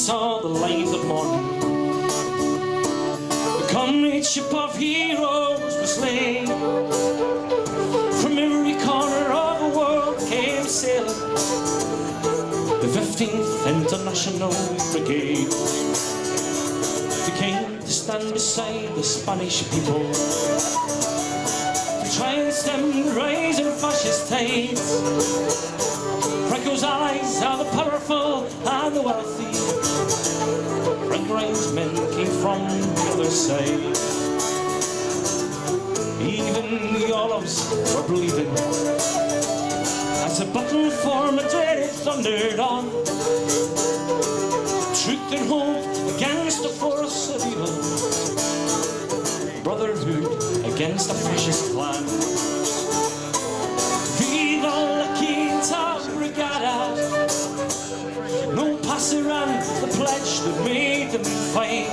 saw the light of morning. The comradeship of heroes was slain. From every corner of the world came sailing the 15th International Brigade. They came to stand beside the Spanish people to try and stem the rising fascist tides. Franco's allies are the powerful and the wealthy. Franco's men came from the other side. Even the olives were bleeding as the battle for Madrid thundered on. Truth and hope against the force of evil, brotherhood against the fascist plan. Viva la Quinta Brigada, no passerán, the pledge that made them fight.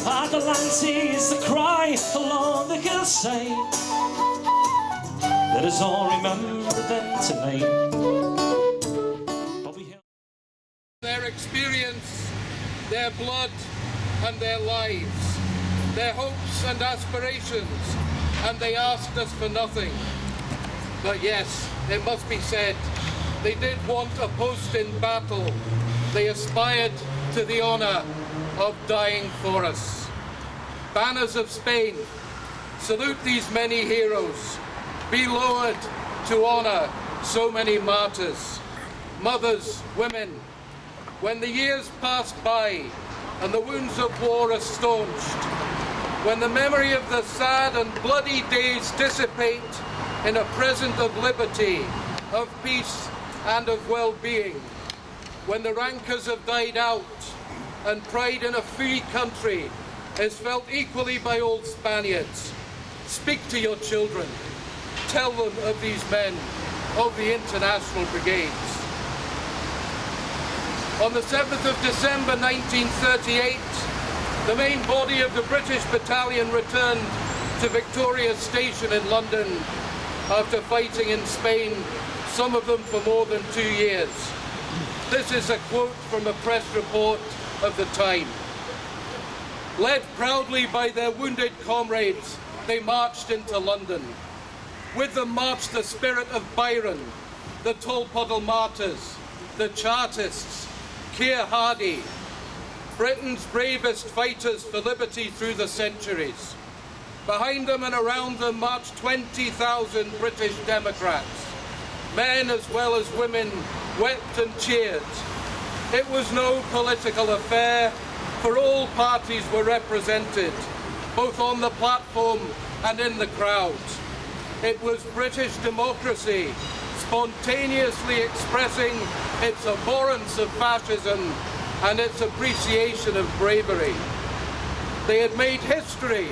Adelante is the cry along the hillside. Let us all remember them tonight. Their experience, their blood and their lives, their hopes and aspirations, and they asked us for nothing. But yes, it must be said, they did want a post in battle. They aspired to the honour of dying for us. Banners of Spain, salute these many heroes. Be lowered to honour so many martyrs. Mothers, women, when the years pass by and the wounds of war are staunched, when the memory of the sad and bloody days dissipate in a present of liberty, of peace and of well-being, when the rancours have died out and pride in a free country is felt equally by all Spaniards, speak to your children, tell them of these men of the International Brigades. On the 7th of December 1938, the main body of the British battalion returned to Victoria Station in London after fighting in Spain, some of them for more than 2 years. This is a quote from a press report of the time. Led proudly by their wounded comrades, they marched into London. With them marched the spirit of Byron, the Tolpuddle Martyrs, the Chartists, Keir Hardie, Britain's bravest fighters for liberty through the centuries. Behind them and around them marched 20,000 British Democrats. Men as well as women wept and cheered. It was no political affair, for all parties were represented, both on the platform and in the crowd. It was British democracy spontaneously expressing its abhorrence of fascism and its appreciation of bravery. They had made history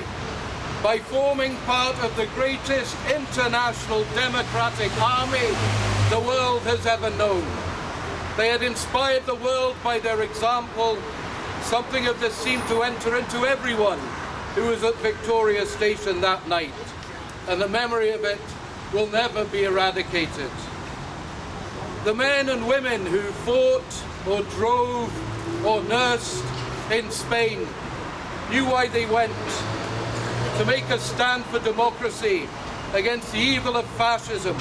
by forming part of the greatest international democratic army the world has ever known. They had inspired the world by their example. Something of this seemed to enter into everyone who was at Victoria Station that night, and the memory of it will never be eradicated. The men and women who fought or drove or nursed in Spain knew why they went: to make a stand for democracy against the evil of fascism,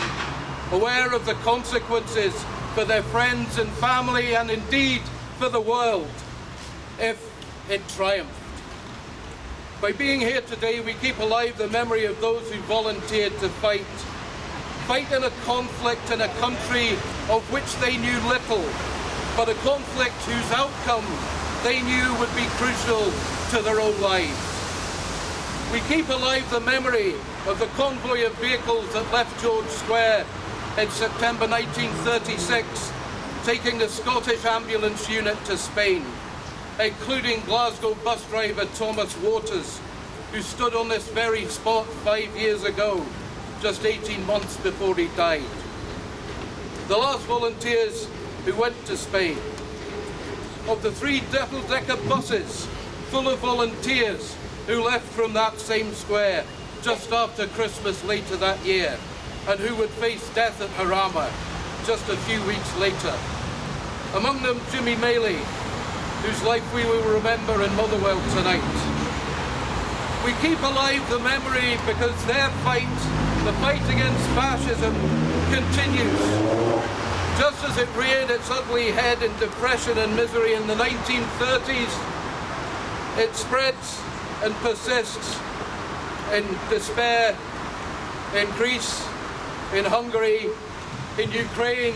aware of the consequences for their friends and family and indeed for the world if it triumphed. By being here today, we keep alive the memory of those who volunteered to fight in a conflict in a country of which they knew little, but a conflict whose outcome they knew would be crucial to their own lives. We keep alive the memory of the convoy of vehicles that left George Square in September 1936, taking the Scottish ambulance unit to Spain, including Glasgow bus driver Thomas Waters, who stood on this very spot 5 years ago, just 18 months before he died. The last volunteers who went to Spain. Of the 3 double-decker buses full of volunteers who left from that same square just after Christmas later that year, and who would face death at Jarama just a few weeks later. Among them, Jimmy Maley, whose life we will remember in Motherwell tonight. We keep alive the memory because their fight, the fight against fascism, continues. Just as it reared its ugly head in depression and misery in the 1930s, it spreads and persists in despair, in Greece, in Hungary, in Ukraine,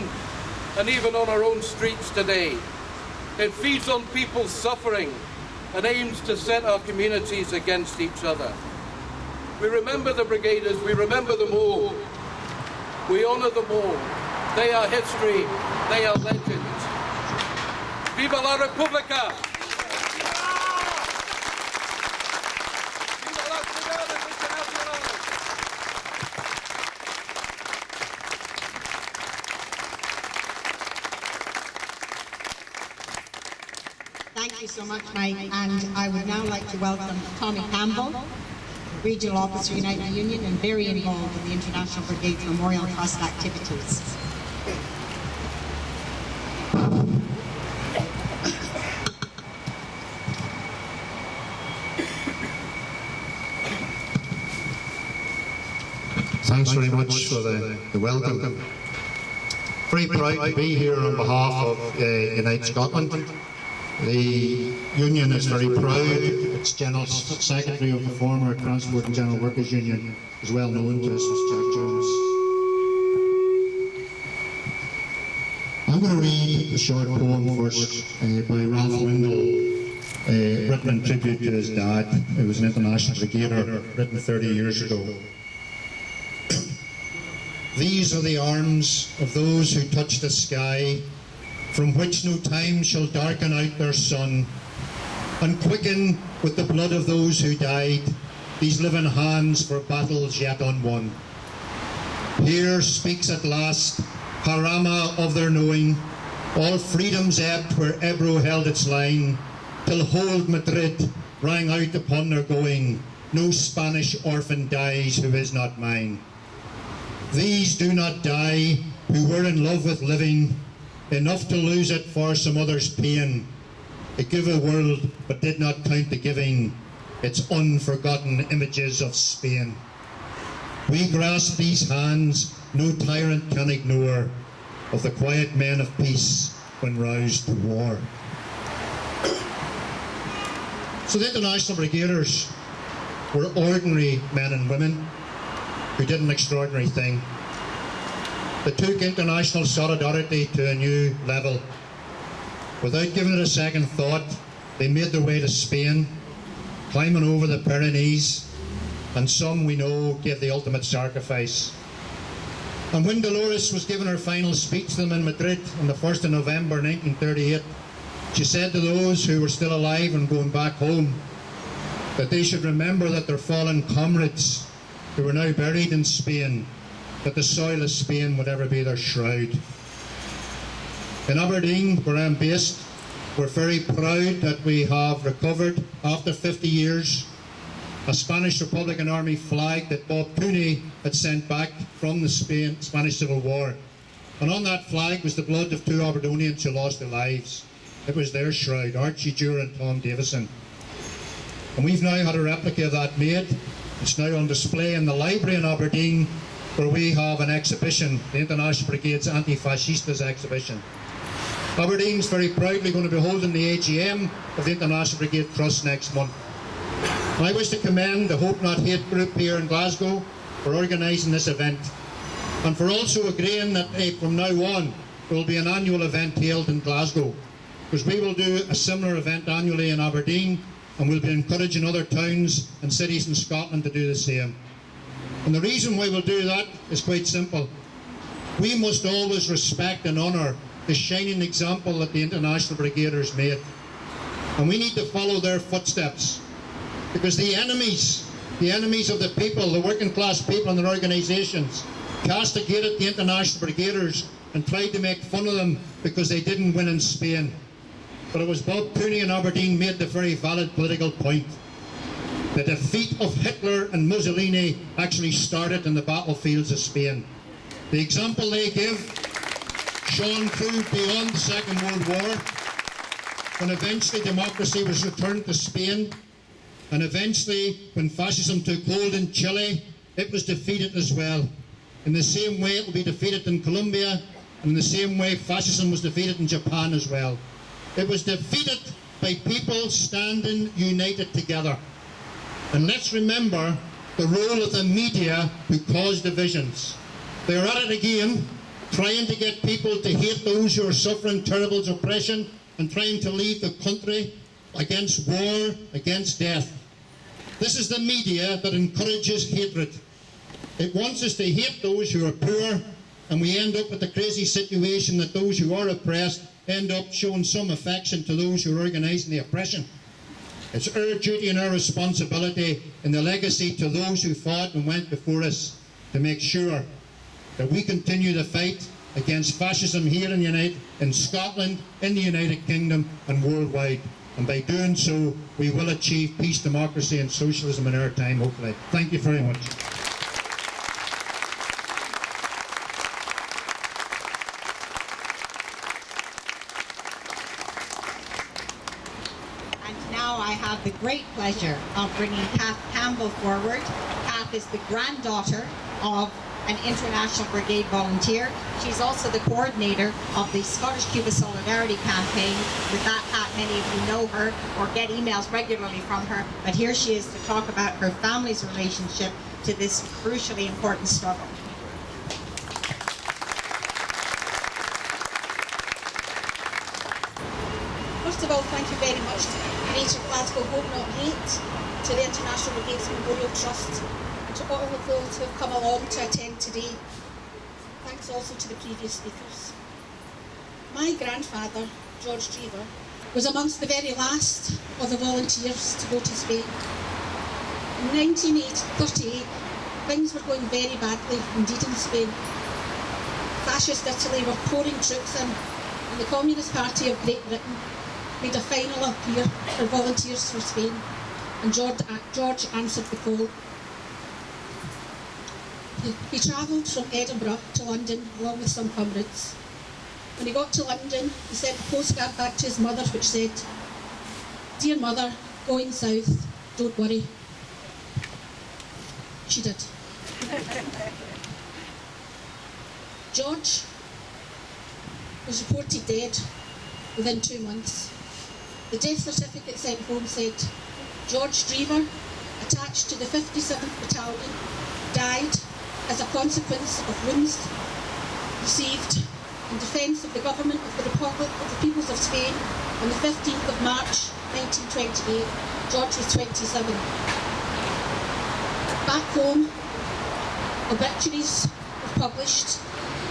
and even on our own streets today. It feeds on people's suffering and aims to set our communities against each other. We remember the Brigaders, we remember them all. We honour them all. They are history, they are legend. Viva la Repubblica! Viva las Brigadas Internacionales! Thank you so much, Mike, and I would now like to welcome Tommy Campbell, Regional Officer, United Union, and very involved in the International Brigade Memorial Trust activities. Thanks very much for the welcome. Very proud to be here on behalf of Unite Scotland. The Union is very proud. Its General Secretary of the former Transport and General Workers Union is well known to us as Jack Jones. I'm going to read a short poem first by Ralph Windle, written in tribute to his dad, who was an International Brigadier, written 30 years ago. These are the arms of those who touch the sky, from which no time shall darken out their sun, and quicken with the blood of those who died these living hands for battles yet unwon. Here speaks at last Parama of their knowing, all freedom's ebbed where Ebro held its line, till hold Madrid rang out upon their going, no Spanish orphan dies who is not mine. These do not die who were in love with living, enough to lose it for some other's pain. They give a world but did not count the giving, its unforgotten images of Spain. We grasp these hands, no tyrant can ignore, of the quiet men of peace when roused to war. So the International Brigaders were ordinary men and women who did an extraordinary thing. They took international solidarity to a new level. Without giving it a second thought, they made their way to Spain, climbing over the Pyrenees, and some we know gave the ultimate sacrifice. And when Dolores was giving her final speech to them in Madrid on the 1st of November 1938, she said to those who were still alive and going back home that they should remember that their fallen comrades who were now buried in Spain, that the soil of Spain would ever be their shroud. In Aberdeen, where I'm based, we're very proud that we have recovered, after 50 years, a Spanish Republican Army flag that Bob Cooney had sent back from the Spanish Civil War. And on that flag was the blood of two Aberdonians who lost their lives. It was their shroud, Archie Dewar and Tom Davison. And we've now had a replica of that made. It's now on display in the library in Aberdeen, where we have an exhibition, the International Brigades Anti-Fascistas exhibition. Aberdeen's very proudly going to be holding the AGM of the International Brigade Trust next month. And I wish to commend the Hope Not Hate group here in Glasgow for organising this event, and for also agreeing that from now on there will be an annual event held in Glasgow, because we will do a similar event annually in Aberdeen, and we'll be encouraging other towns and cities in Scotland to do the same. And the reason why we'll do that is quite simple. We must always respect and honour the shining example that the International Brigaders made. And we need to follow their footsteps. Because the enemies of the people, the working class people and their organisations, castigated the International Brigaders and tried to make fun of them because they didn't win in Spain. But it was Bob Cooney in Aberdeen made the very valid political point. The defeat of Hitler and Mussolini actually started in the battlefields of Spain. The example they give shone through beyond the Second World War. when eventually democracy was returned to Spain, and eventually when fascism took hold in Chile, it was defeated as well. In the same way it will be defeated in Colombia, and in the same way fascism was defeated in Japan as well. It was defeated by people standing united together. And let's remember the role of the media who caused divisions. They are at it again, trying to get people to hate those who are suffering terrible oppression and trying to leave the country against war, against death. This is the media that encourages hatred. It wants us to hate those who are poor, and we end up with the crazy situation that those who are oppressed end up showing some affection to those who are organising the oppression. It's our duty and our responsibility in the legacy to those who fought and went before us to make sure that we continue the fight against fascism here in Scotland, in the United Kingdom and worldwide. And by doing so, we will achieve peace, democracy and socialism in our time, hopefully. Thank you very much. And now I have the great pleasure of bringing Kath Campbell forward. Kath is the granddaughter of an International Brigade volunteer. She's also the coordinator of the Scottish-Cuba Solidarity Campaign. With that hat, many of you know her or get emails regularly from her, but here she is to talk about her family's relationship to this crucially important struggle. First of all, thank you very much to Greater Glasgow Home Not Hate, to the International Brigades Memorial Trust, and to all of those who have come along to attend today. Thanks also to the previous speakers. My grandfather, George Drever, was amongst the very last of the volunteers to go to Spain. In 1938, things were going very badly indeed in Spain. Fascist Italy were pouring troops in, and the Communist Party of Great Britain made a final appeal for volunteers for Spain, and George answered the call. He travelled from Edinburgh to London along with some comrades. When he got to London, he sent a postcard back to his mother which said, "Dear mother, going south, don't worry." She did. George was reported dead within 2 months. The death certificate sent home said, "George Drever, attached to the 57th Battalion, died as a consequence of wounds received in defence of the government of the Republic of the Peoples of Spain on the 15th of March 1928. George was 27. Back home, obituaries were published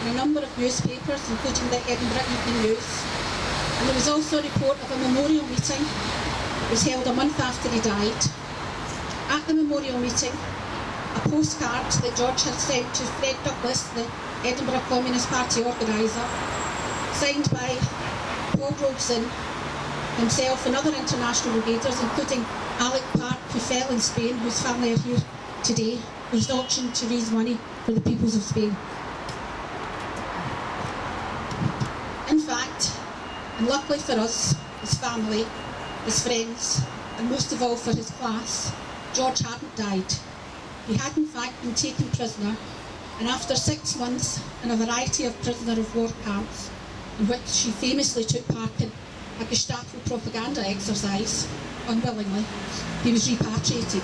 in a number of newspapers, including the Edinburgh Evening News. And there was also a report of a memorial meeting that was held a month after he died. At the memorial meeting, a postcard that George had sent to Fred Douglas, the Edinburgh Communist Party organiser, signed by Paul Robeson himself and other international brigaders, including Alec Park, who fell in Spain, whose family are here today, was auctioned to raise money for the peoples of Spain. In fact, and luckily for us, his family, his friends, and most of all for his class, George hadn't died. He had in fact been taken prisoner, and after 6 months in a variety of prisoner of war camps, in which he famously took part in a Gestapo propaganda exercise, unwillingly, he was repatriated.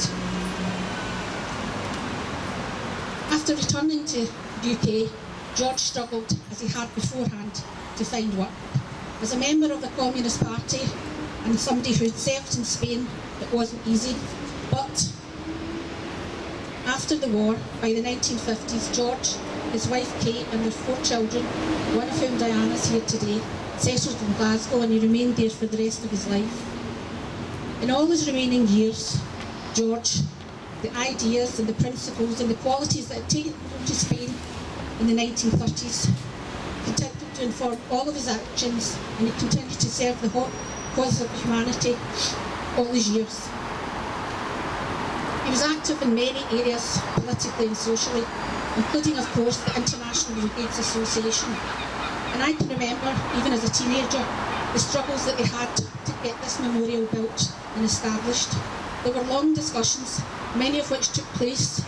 After returning to the UK, George struggled, as he had beforehand, to find work. As a member of the Communist Party, and somebody who had served in Spain, it wasn't easy, but after the war, by the 1950s, George, his wife Kate and their 4 children, one of whom Diana is here today, settled in Glasgow, and he remained there for the rest of his life. In all his remaining years, George, the ideas and the principles and the qualities that had taken him to Spain in the 1930s continued to inform all of his actions, and he continued to serve the cause of humanity all these years. He was active in many areas, politically and socially, including, of course, the International Brigades Association. And I can remember, even as a teenager, the struggles that they had to get this memorial built and established. There were long discussions, many of which took place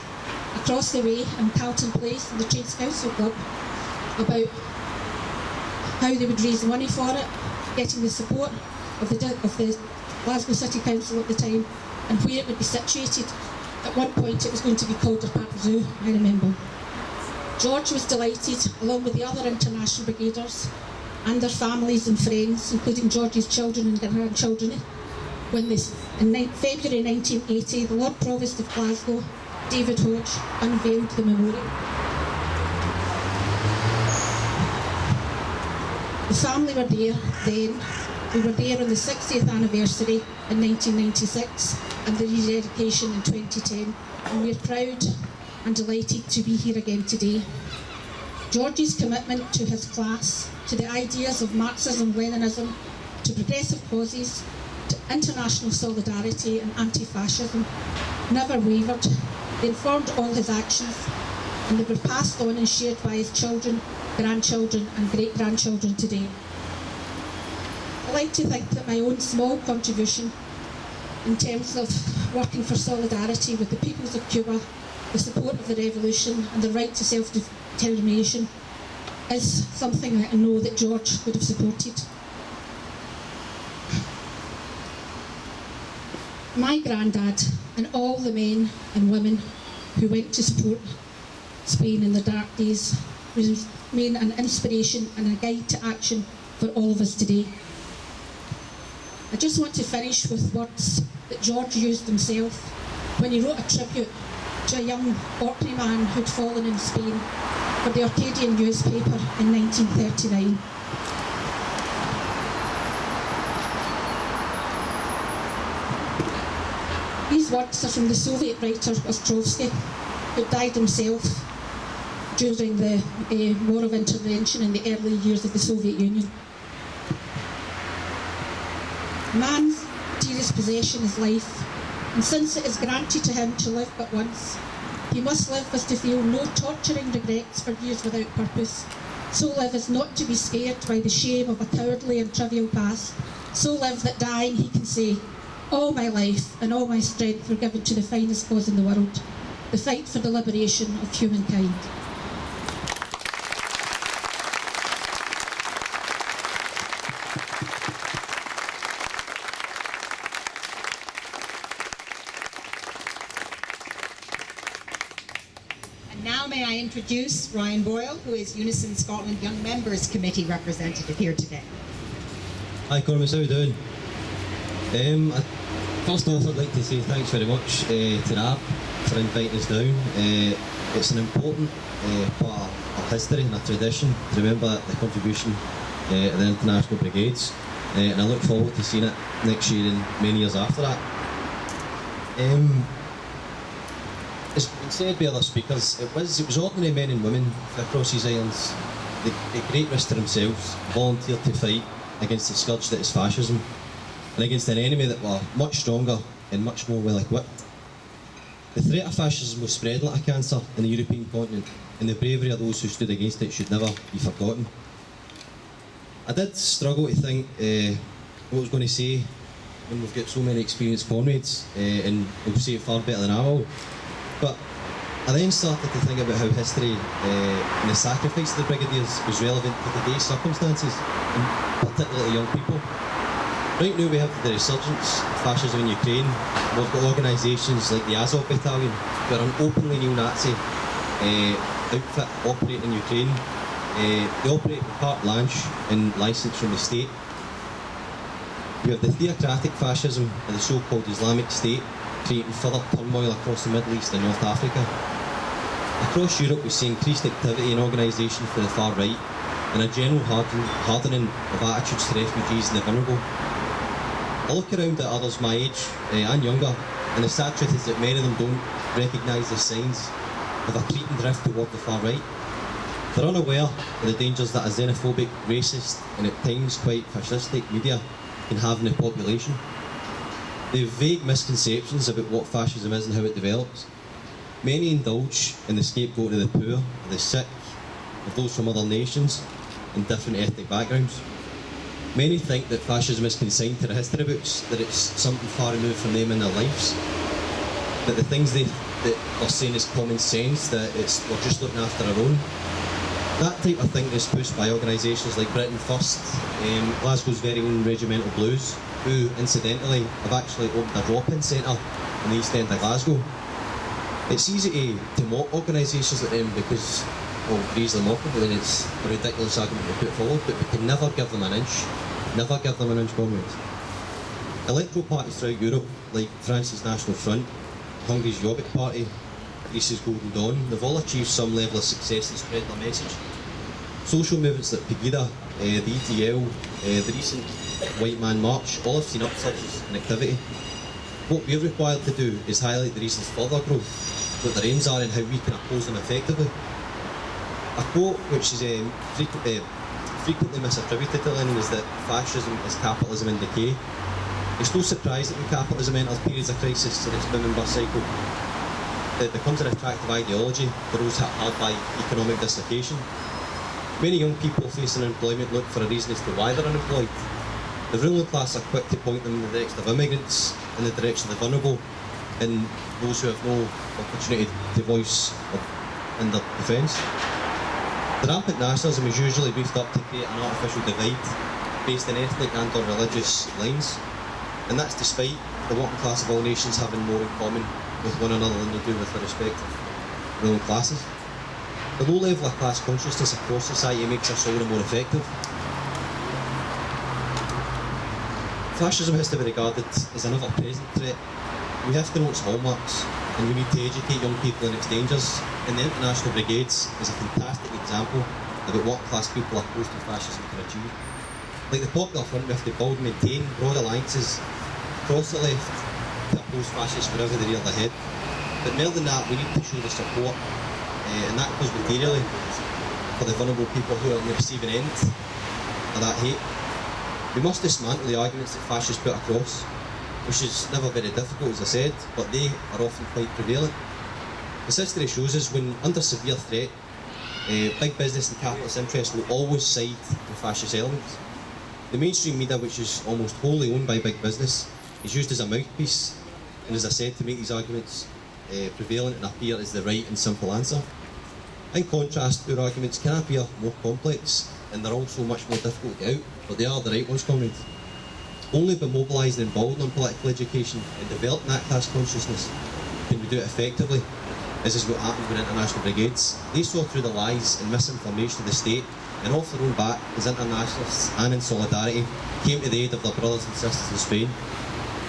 across the way in Carlton Place in the Trades Council Club, about how they would raise money for it, getting the support of the Glasgow City Council at the time, and where it would be situated. At one point it was going to be called the Park Zoo, I remember. George was delighted, along with the other international brigaders and their families and friends, including George's children and grandchildren, when this, in February 1980, the Lord Provost of Glasgow, David Hodge, unveiled the memorial. The family were there then. We were there on the 60th anniversary in 1996 and the rededication in 2010, and we're proud and delighted to be here again today. George's commitment to his class, to the ideas of Marxism, Leninism, to progressive causes, to international solidarity and anti-fascism never wavered. They informed all his actions, and they were passed on and shared by his children, grandchildren and great-grandchildren today. I like to think that my own small contribution in terms of working for solidarity with the peoples of Cuba, the support of the revolution and the right to self-determination is something that I know that George would have supported. My granddad and all the men and women who went to support Spain in the dark days remain an inspiration and a guide to action for all of us today. I just want to finish with words that George used himself when he wrote a tribute to a young Orkney man who'd fallen in Spain for the Arcadian newspaper in 1939. These words are from the Soviet writer Trustee, who died himself during the War of Intervention in the early years of the Soviet Union. Man's dearest possession is life, and since it is granted to him to live but once, he must live as to feel no torturing regrets for years without purpose. So live as not to be scared by the shame of a cowardly and trivial past. So live that dying he can say, all my life and all my strength were given to the finest cause in the world, the fight for the liberation of humankind. May I introduce Ryan Boyle, who is UNISON Scotland Young Members Committee representative here today. Hi Cormac, how are you doing? First off, I'd like to say thanks very much to NAB for inviting us down. It's an important part of history and a tradition to remember the contribution of the International Brigades, and I look forward to seeing it next year and many years after that. It's been said by other speakers, it was ordinary men and women across these islands, the great risk to themselves, volunteered to fight against the scourge that is fascism, and against an enemy that were much stronger and much more well equipped. The threat of fascism was spread like a cancer in the European continent, and the bravery of those who stood against it should never be forgotten. I did struggle to think what I was going to say when we've got so many experienced comrades, and they'll say it far better than I will. But I then started to think about how history and the sacrifice of the Brigadiers was relevant to today's circumstances, and particularly young people. Right now we have the resurgence of fascism in Ukraine. We've got organisations like the Azov Battalion, who are an openly neo-Nazi outfit operating in Ukraine. They operate with carte blanche and licence from the state. We have the theocratic fascism of the so-called Islamic State, creating further turmoil across the Middle East and North Africa. Across Europe we see increased activity and organisation for the far right, and a general hardening of attitudes to refugees and the vulnerable. I look around at others my age and younger, and the sad truth is that many of them don't recognise the signs of a creeping drift toward the far right. They're unaware of the dangers that a xenophobic, racist and at times quite fascistic media can have in the population. They have vague misconceptions about what fascism is and how it develops. Many indulge in the scapegoat of the poor, of the sick, of those from other nations and different ethnic backgrounds. Many think that fascism is consigned to the history books, that it's something far removed from them in their lives, that the things that are saying is common sense, that we're just looking after our own. That type of thing is pushed by organisations like Britain First, Glasgow's very own Regimental Blues, who incidentally have actually opened a drop-in centre in the East End of Glasgow. It's easy to mock organisations like them because, well, the reason they're mockable and it's a ridiculous argument to put forward, but we can never give them an inch. Never give them an inch, comrades. Electoral parties throughout Europe, like France's National Front, Hungary's Jobbik Party, Greece's Golden Dawn, they've all achieved some level of success and spread their message. Social movements like Brigader, the ETL, the recent White Man March, all have seen upsurges in activity. What we're required to do is highlight the reasons for their growth, what their aims are and how we can oppose them effectively. A quote which is frequently misattributed to Lenin is that fascism is capitalism in decay. It's no surprise that when capitalism enters periods of crisis in its boom and bust cycle, it becomes an attractive ideology for those hit hard by economic dislocation. Many young people facing unemployment look for a reason as to why they're unemployed. The ruling class are quick to point them in the direction of immigrants, in the direction of the vulnerable, and those who have no opportunity to voice in their defence. The rampant nationalism is usually beefed up to create an artificial divide based on ethnic and or religious lines, and that's despite the working class of all nations having more in common with one another than they do with their respective ruling classes. The low level of class consciousness across society makes our soldier more effective. Fascism has to be regarded as an ever-present threat. We have to know its hallmarks, and we need to educate young people on its dangers, and the International Brigades is a fantastic example about what class people opposed to fascism can achieve. Like the Popular Front, we have to build and maintain broad alliances across the left to oppose fascists wherever they rear their head. But more than that, we need to show the support, and that goes materially for the vulnerable people who are on the receiving end of that hate. We must dismantle the arguments that fascists put across, which is never very difficult, as I said, but they are often quite prevalent. As history shows us, when under severe threat, big business and capitalist interests will always side with fascist elements. The mainstream media, which is almost wholly owned by big business, is used as a mouthpiece, and as I said, to make these arguments prevalent and appear as the right and simple answer. In contrast, our arguments can appear more complex, and they're also much more difficult to get out, but they are the right ones, comrades. Only by mobilising and building on political education and developing that class consciousness can we do it effectively. This is what happened with International Brigades. They saw through the lies and misinformation of the state, and off their own back, as internationalists and in solidarity, came to the aid of their brothers and sisters in Spain.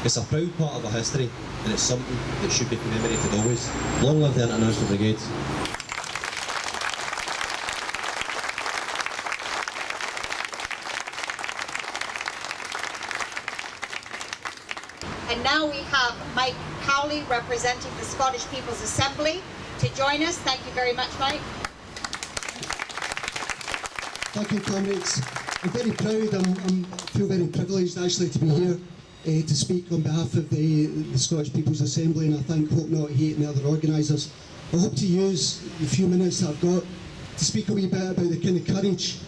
It's a proud part of our history, and it's something that should be commemorated always. Long live the International Brigades. And now we have Mike Cowley representing the Scottish People's Assembly to join us. Thank you very much, Mike. Thank you, comrades. I'm very proud, I feel very privileged actually to be here to speak on behalf of the Scottish People's Assembly, and I thank Hope Not Hate and the other organisers. I hope to use the few minutes that I've got to speak a wee bit about the kind of courage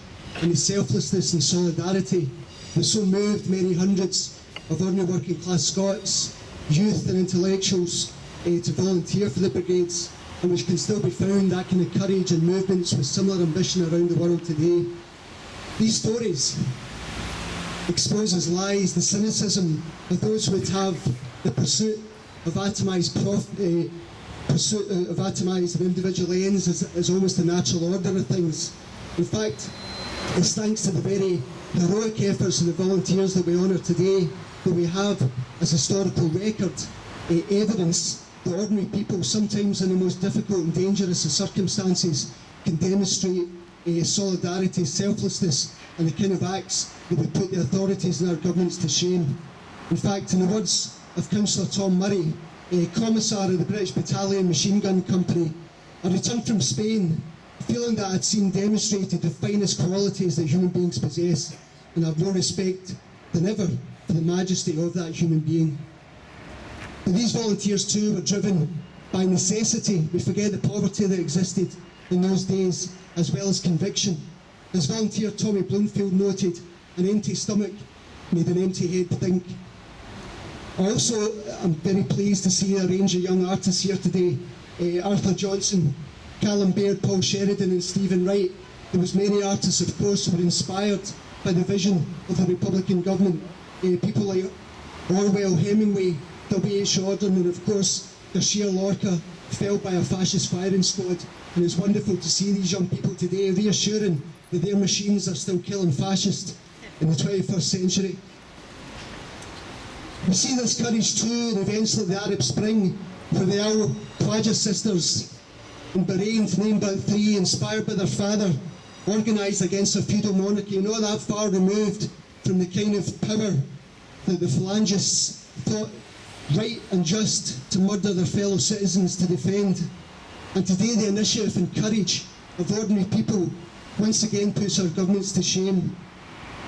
and the selflessness and solidarity that so moved many hundreds of ordinary working class Scots, youth and intellectuals to volunteer for the brigades, and which can still be found, that kind of courage and movements with similar ambition around the world today. These stories expose as lies the cynicism of those who would have the pursuit of atomised and individual ends as almost the natural order of things. In fact, it's thanks to the very heroic efforts of the volunteers that we honour today that we have as historical record evidence that ordinary people, sometimes in the most difficult and dangerous of circumstances, can demonstrate solidarity, selflessness, and the kind of acts that would put the authorities and our governments to shame. In fact, in the words of Councillor Tom Murray, Commissar of the British Battalion Machine Gun Company, I returned from Spain feeling that I'd seen demonstrated the finest qualities that human beings possess, and I've more respect than ever for the majesty of that human being. But these volunteers too were driven by necessity. We forget the poverty that existed in those days, as well as conviction. As volunteer Tommy Bloomfield noted, an empty stomach made an empty head think. Also, I'm very pleased to see a range of young artists here today. Arthur Johnson, Callum Baird, Paul Sheridan and Stephen Wright. There was many artists, of course, who were inspired by the vision of the Republican government. People like Orwell, Hemingway, W.H. Auden and of course Garcia Lorca, felled by a fascist firing squad. And it's wonderful to see these young people today reassuring that their machines are still killing fascists in the 21st century. We see this courage too in events like the Arab Spring, where the Al Khwaja sisters in Bahrain, to name but three, inspired by their father, organised against a feudal monarchy, not that far removed from the kind of power that the phalangists thought right and just to murder their fellow citizens to defend. And today the initiative and courage of ordinary people once again puts our governments to shame.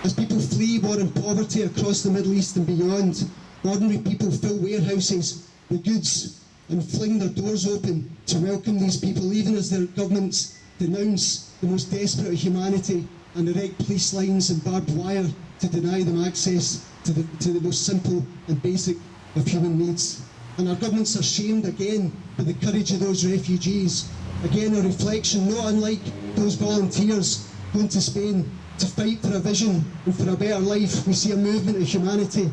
As people flee war and poverty across the Middle East and beyond, ordinary people fill warehouses with goods and fling their doors open to welcome these people, even as their governments denounce the most desperate of humanity and erect police lines and barbed wire to deny them access to the most simple and basic of human needs. And our governments are shamed again by the courage of those refugees. Again, a reflection not unlike those volunteers going to Spain to fight for a vision and for a better life. We see a movement of humanity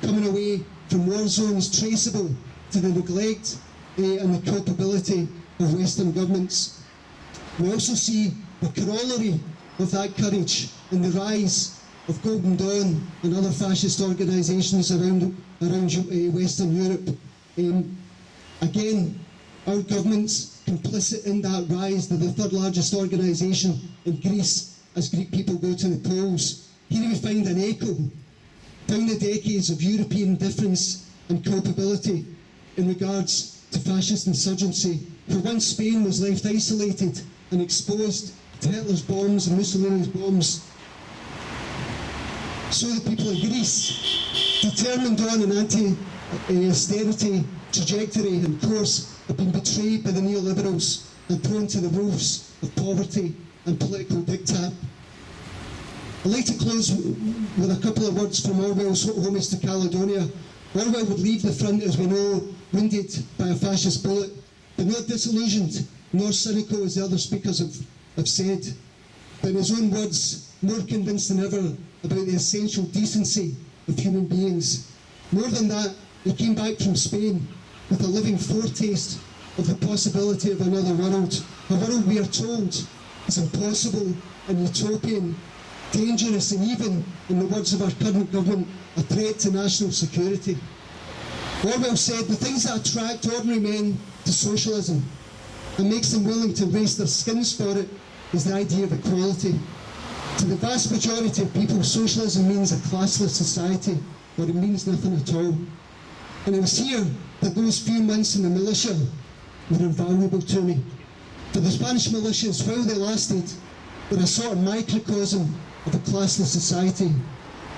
coming away from war zones traceable to the neglect and the culpability of Western governments. We also see the corollary of that courage in the rise of Golden Dawn and other fascist organisations around Western Europe. Again, our governments complicit in that rise. They're the third largest organisation in Greece as Greek people go to the polls. Here we find an echo down the decades of European indifference and culpability in regards to fascist insurgency. For once Spain was left isolated and exposed to Hitler's bombs and Mussolini's bombs, so the people of Greece, determined on an anti-austerity trajectory and course, have been betrayed by the neoliberals and thrown to the wolves of poverty and political diktat. I'd like to close with a couple of words from Orwell's Homage to Caledonia. Orwell would leave the front, as we know, wounded by a fascist bullet, but not disillusioned nor cynical as the other speakers have said, but in his own words, more convinced than ever about the essential decency of human beings. More than that, he came back from Spain with a living foretaste of the possibility of another world, a world we are told is impossible and utopian, dangerous and even, in the words of our current government, a threat to national security. Orwell said the things that attract ordinary men to socialism and makes them willing to waste their skins for it is the idea of equality. To the vast majority of people, socialism means a classless society, or it means nothing at all. And it was here that those few months in the militia were invaluable to me. For the Spanish militias, while they lasted, were a sort of microcosm of a classless society.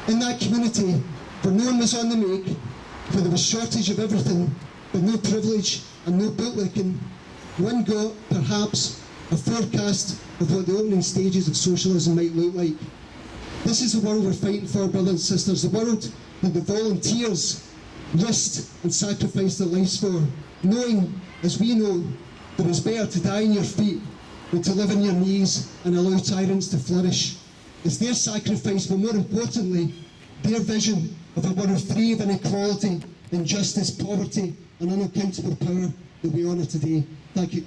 In that community, where no one was on the make, where there was shortage of everything, but no privilege and no bootlicking, one got, perhaps, a forecast of what the opening stages of socialism might look like. This is the world we're fighting for, brothers and sisters, the world that the volunteers risked and sacrificed their lives for, knowing, as we know, that it's better to die on your feet than to live on your knees and allow tyrants to flourish. It's their sacrifice, but more importantly, their vision of a world free of inequality, injustice, poverty and unaccountable power that we honour today. Thank you.